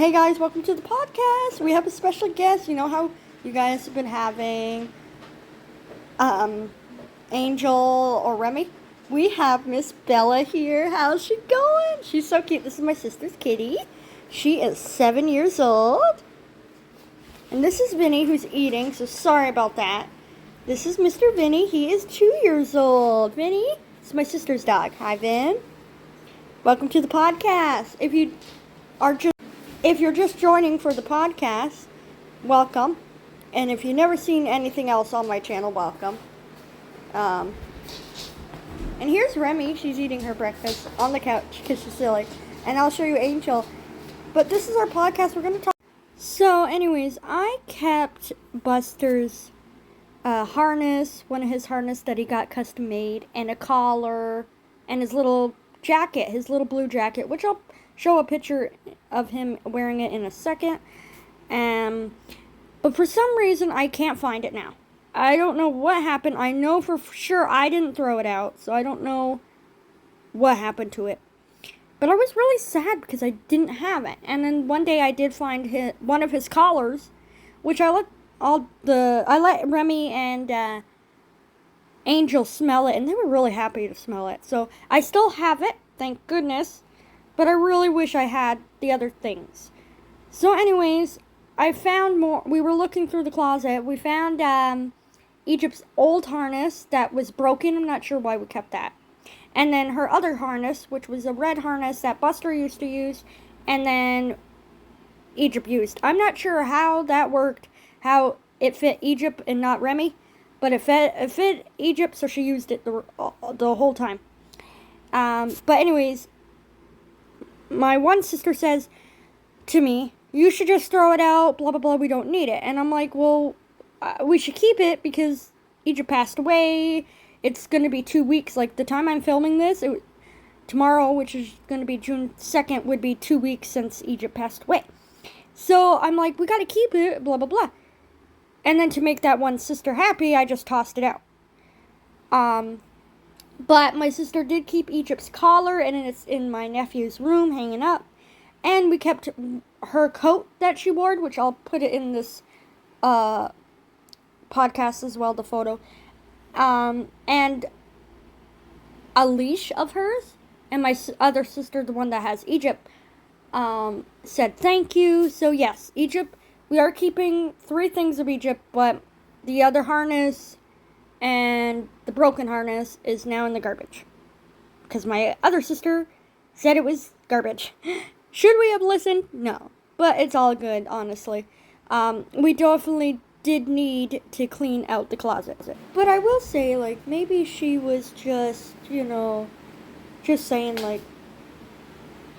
Hey guys, welcome to the podcast. We have a special guest. You know how you guys have been having Angel or Remi? We have Miss Bella here. How's she going? She's so cute. This is my sister's kitty. She is 7 years old. And this is Vinny who's eating, so sorry about that. This is Mr. Vinny. He is 2 years old. Vinny, this is my sister's dog. Hi, Vin. Welcome to the podcast. If you're just joining for the podcast, welcome. And if you've never seen anything else on my channel, welcome. And here's Remi. She's eating her breakfast on the couch because she's silly. And I'll show you Angel. But this is our podcast. We're going to talk. So anyways, I kept Buster's harness, one of his harness that he got custom made, and a collar, and his little jacket, his little blue jacket, which I'll show a picture of him wearing it in a second. But for some reason, I can't find it now. I don't know what happened. I know for sure I didn't throw it out, so I don't know what happened to it. But I was really sad because I didn't have it. And then one day I did find one of his collars, which I let Remi and Angel smell it, and they were really happy to smell it. So I still have it, thank goodness. But I really wish I had the other things. So anyways, I found more. We were looking through the closet. We found Egypt's old harness that was broken. I'm not sure why we kept that. And then her other harness, which was a red harness that Buster used to use, and then Egypt used. I'm not sure how that worked, how it fit Egypt and not Remi, but it fit Egypt, so she used it the whole time. But anyways, my one sister says to me, you should just throw it out, blah, blah, blah, we don't need it. And I'm like, well, we should keep it because Egypt passed away. It's going to be 2 weeks. Like, the time I'm filming this, tomorrow, which is going to be June 2nd, would be 2 weeks since Egypt passed away. So I'm like, we got to keep it, blah, blah, blah. And then to make that one sister happy, I just tossed it out. But my sister did keep Egypt's collar, and it's in my nephew's room hanging up. And we kept her coat that she wore, which I'll put it in this podcast as well, the photo. And a leash of hers. And my other sister, the one that has Egypt, said thank you. So yes, Egypt, we are keeping 3 things of Egypt, but the other harness and the broken harness is now in the garbage. Because my other sister said it was garbage. Should we have listened? No. But it's all good, honestly. We definitely did need to clean out the closet. But I will say, like, maybe she was just, just saying, like,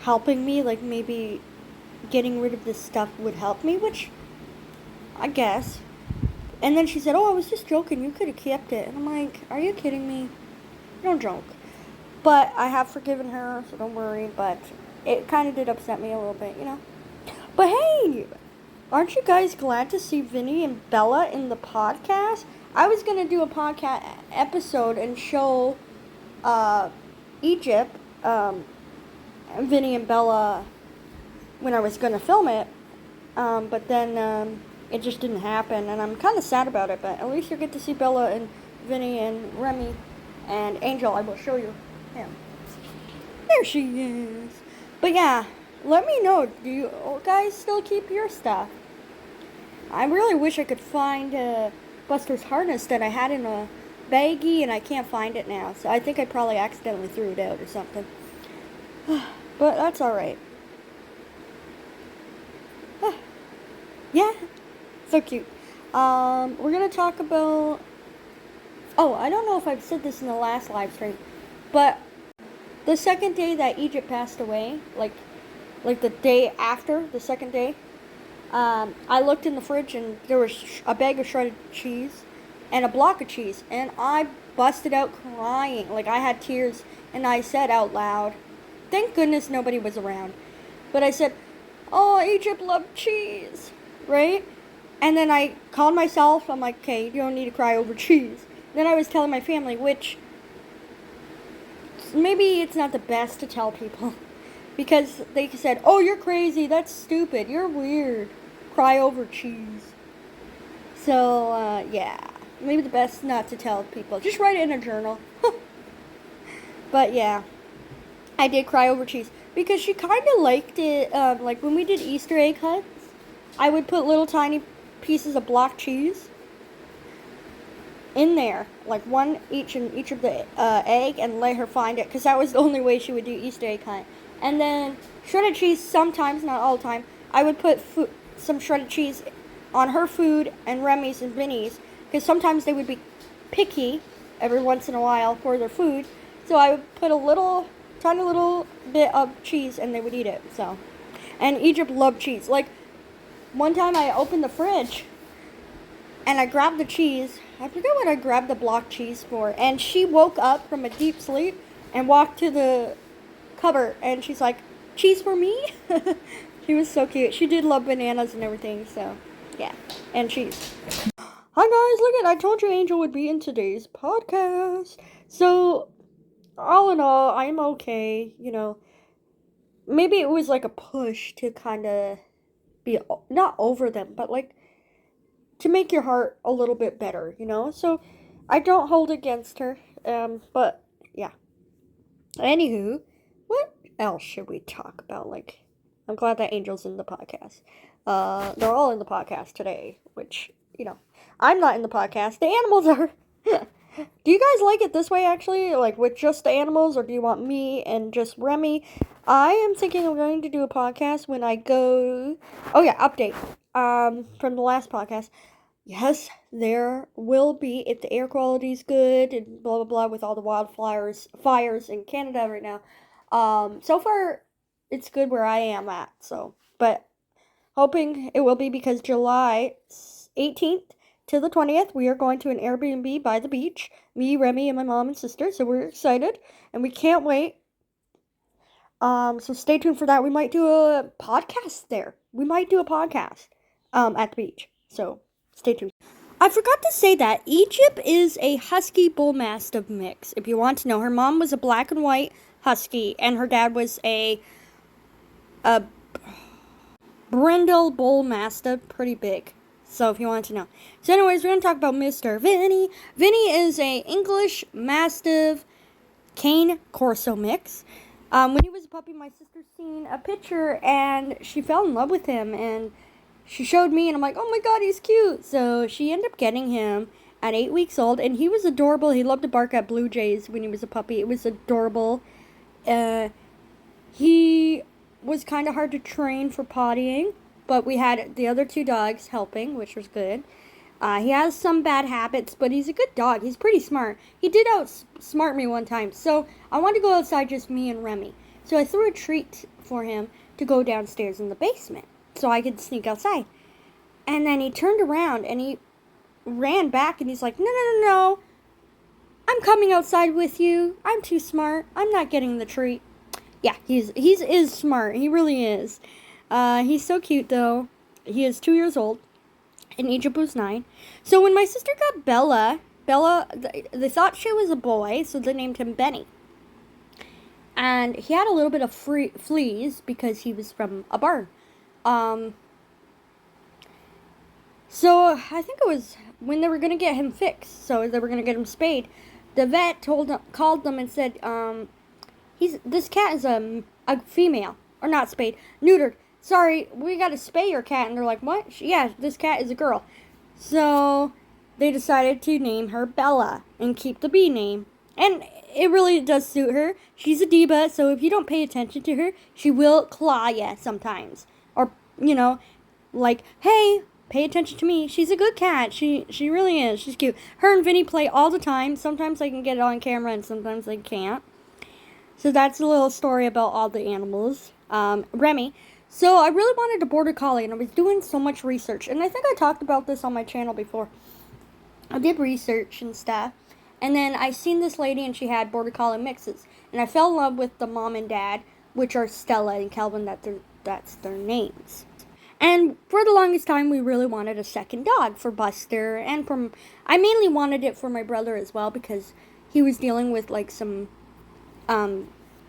helping me. Like, maybe getting rid of this stuff would help me, which I guess. And then she said, oh, I was just joking. You could have kept it. And I'm like, are you kidding me? Don't joke. But I have forgiven her, so don't worry. But it kind of did upset me a little bit, But hey, aren't you guys glad to see Vinny and Bella in the podcast? I was going to do a podcast episode and show Egypt, Vinny and Bella, when I was going to film it. But then it just didn't happen, and I'm kind of sad about it. But at least you get to see Bella and Vinny and Remi and Angel. I will show you him. There she is. But yeah, let me know. Do you guys still keep your stuff? I really wish I could find Buster's harness that I had in a baggie, and I can't find it now. So I think I probably accidentally threw it out or something. But that's alright. Yeah, so cute. We're going to talk about... Oh, I don't know if I've said this in the last live stream, but the second day that Egypt passed away, like the day after, the second day, I looked in the fridge and there was a bag of shredded cheese and a block of cheese, and I busted out crying. Like, I had tears, and I said out loud, thank goodness nobody was around, but I said, oh, Egypt loved cheese, right? And then I called myself. I'm like, okay, you don't need to cry over cheese. Then I was telling my family, which maybe it's not the best to tell people, because they said, "Oh, you're crazy. That's stupid. You're weird. Cry over cheese." So, yeah. Maybe the best not to tell people. Just write it in a journal. But, yeah. I did cry over cheese. Because she kind of liked it. Like, when we did Easter egg hunts, I would put little tiny pieces of block cheese in there. Like, one each in each of the egg, and let her find it. Because that was the only way she would do Easter egg hunt. And then, shredded cheese sometimes, not all the time. I would put some shredded cheese on her food and Remy's and Vinny's, because sometimes they would be picky every once in a while for their food. So I would put a tiny little bit of cheese and they would eat it. So, and Egypt loved cheese. Like, one time I opened the fridge and I grabbed the cheese. I forget what I grabbed the block cheese for. And she woke up from a deep sleep and walked to the cupboard and she's like, "Cheese for me?" She was so cute. She did love bananas and everything, so yeah, and cheese. Hi guys, look at, I told you Angel would be in today's podcast. So, all in all, I'm okay, you know. Maybe it was like a push to kind of be, not over them, but like, to make your heart a little bit better, you know. So, I don't hold against her, but, yeah. Anywho, what else should we talk about? Like, I'm glad that Angel's in the podcast. They're all in the podcast today, which, you know, I'm not in the podcast. The animals are. Do you guys like it this way, actually? Like, with just the animals, or do you want me and just Remi? I am thinking of going to do a podcast when I go... Oh, yeah, update. From the last podcast. Yes, there will be, if the air quality's good, and blah, blah, blah, with all the fires in Canada right now. So far, it's good where I am at, so, but hoping it will be, because July 18th to the 20th, we are going to an Airbnb by the beach. Me, Remi, and my mom and sister. So we're excited, and we can't wait. So stay tuned for that. We might do a podcast there. We might do a podcast, at the beach. So stay tuned. I forgot to say that Egypt is a Husky Bull Mastiff mix. If you want to know, her mom was a black and white Husky, and her dad was a Brindle Bull Mastiff, pretty big. So if you want to know. So anyways, we're going to talk about Mr. Vinny. Vinny is a English Mastiff Cane Corso mix. When he was a puppy, my sister seen a picture and she fell in love with him, and she showed me, and I'm like, oh my god, he's cute. So she ended up getting him at 8 weeks old, and he was adorable. He loved to bark at blue jays when he was a puppy. It was adorable. He was kind of hard to train for pottying, but we had the other two dogs helping, which was good. He has some bad habits, but he's a good dog. He's pretty smart. He did outsmart me one time, so I wanted to go outside, just me and Remi. So I threw a treat for him to go downstairs in the basement so I could sneak outside. And then he turned around and he ran back, and he's like, no, no, no, no. I'm coming outside with you. I'm too smart. I'm not getting the treat. Yeah, he is smart. He really is. He's so cute, though. He is 2 years old, and Egypt was 9. So when my sister got Bella, they thought she was a boy, so they named him Benny. And he had a little bit of fleas because he was from a barn. So I think it was when they were going to get him fixed, so they were going to get him spayed, the vet called them and said, this cat is a female, or not spayed, neutered. Sorry, we got to spay your cat. And they're like, what? Yeah, this cat is a girl. So they decided to name her Bella and keep the B name. And it really does suit her. She's a diva, so if you don't pay attention to her, she will claw you sometimes. Or, you know, like, hey, pay attention to me. She's a good cat. She really is. She's cute. Her and Vinny play all the time. Sometimes I can get it on camera and sometimes I can't. So that's a little story about all the animals. Remi. So I really wanted a border collie, and I was doing so much research. And I think I talked about this on my channel before. I did research and stuff. And then I seen this lady, and she had border collie mixes. And I fell in love with the mom and dad, which are Stella and Calvin. That's their names. And for the longest time, we really wanted a second dog for Buster. And I mainly wanted it for my brother as well, because he was dealing with like some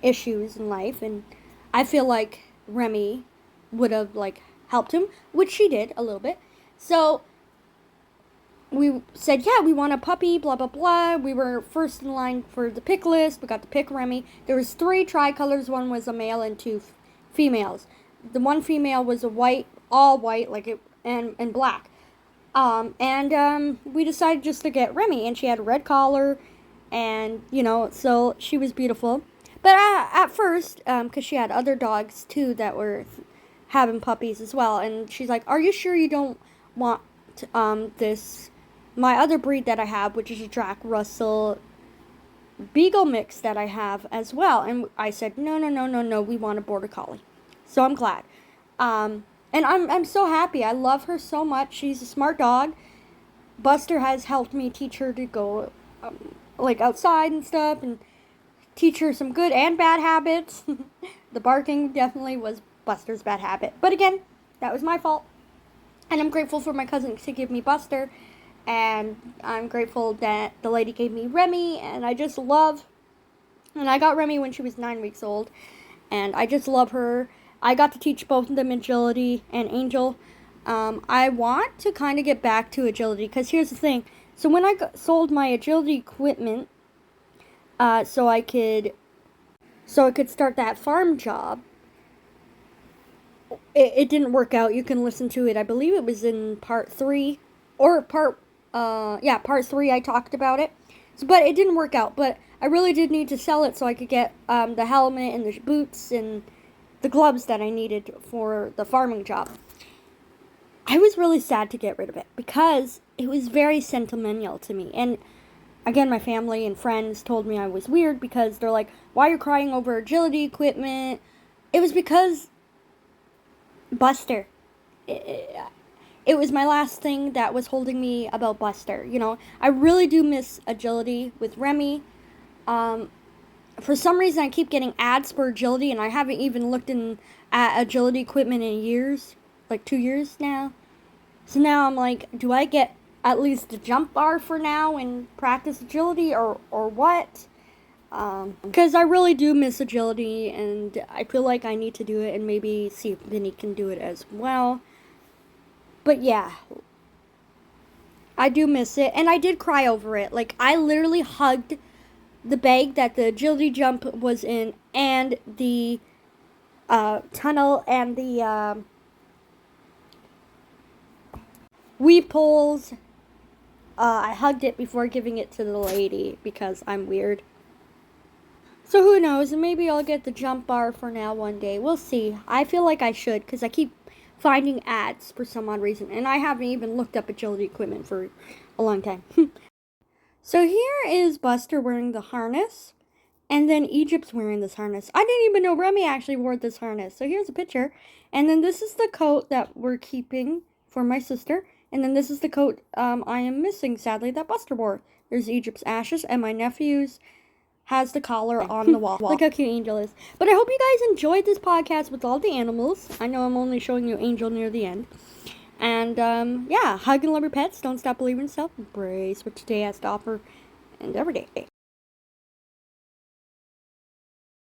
issues in life, and I feel like Remi would have, like, helped him, which she did a little bit. So we said, yeah, we want a puppy, blah, blah, blah. We were first in line for the pick list. We got to pick Remi. There was 3 tricolors. One was a male and 2 females. The one female was a white, all white, like it, and black. We decided just to get Remi, and she had a red collar, and, so she was beautiful. But at first, because she had other dogs, too, that were having puppies as well, and she's like, are you sure you don't want, my other breed that I have, which is a Jack Russell Beagle mix that I have as well? And I said, no, we want a Border Collie. So I'm glad. And I'm so happy. I love her so much. She's a smart dog. Buster has helped me teach her to go, outside and stuff, and teach her some good and bad habits. The barking definitely was Buster's bad habit. But again, that was my fault. And I'm grateful for my cousin to give me Buster. And I'm grateful that the lady gave me Remi. And I got Remi when she was 9 weeks old. And I just love her. I got to teach both of them agility and Angel. I want to kind of get back to agility, because here's the thing. So when I sold my agility equipment, so I could start that farm job, it didn't work out. You can listen to it. I believe it was in part 3 or part 3. I talked about it. But it didn't work out. But I really did need to sell it so I could get the helmet and the boots and the gloves that I needed for the farming job. I was really sad to get rid of it because it was very sentimental to me. And again, my family and friends told me I was weird because they're like, why are you crying over agility equipment? It was because Buster. It was my last thing that was holding me about Buster. I really do miss agility with Remi. For some reason, I keep getting ads for agility, and I haven't even looked at agility equipment in years, like 2 years now. So now I'm like, do I get at least a jump bar for now and practice agility, or what? Because I really do miss agility, and I feel like I need to do it, and maybe see if Vinny can do it as well. But yeah, I do miss it, and I did cry over it. Like, I literally hugged the bag that the agility jump was in, and the tunnel, and the weave poles. I hugged it before giving it to the lady because I'm weird. So who knows? Maybe I'll get the jump bar for now one day. We'll see. I feel like I should, because I keep finding ads for some odd reason, and I haven't even looked up agility equipment for a long time. So here is Buster wearing the harness, and then Egypt's wearing this harness. I didn't even know Remi actually wore this harness. So here's a picture, and then this is the coat that we're keeping for my sister, and then this is the coat I am missing, sadly, that Buster wore. There's Egypt's ashes, and my nephew's has the collar on the wall. Look how cute Angel is. But I hope you guys enjoyed this podcast with all the animals. I know I'm only showing you Angel near the end. And, hug and love your pets. Don't stop believing in yourself. Embrace what today has to offer. And every day.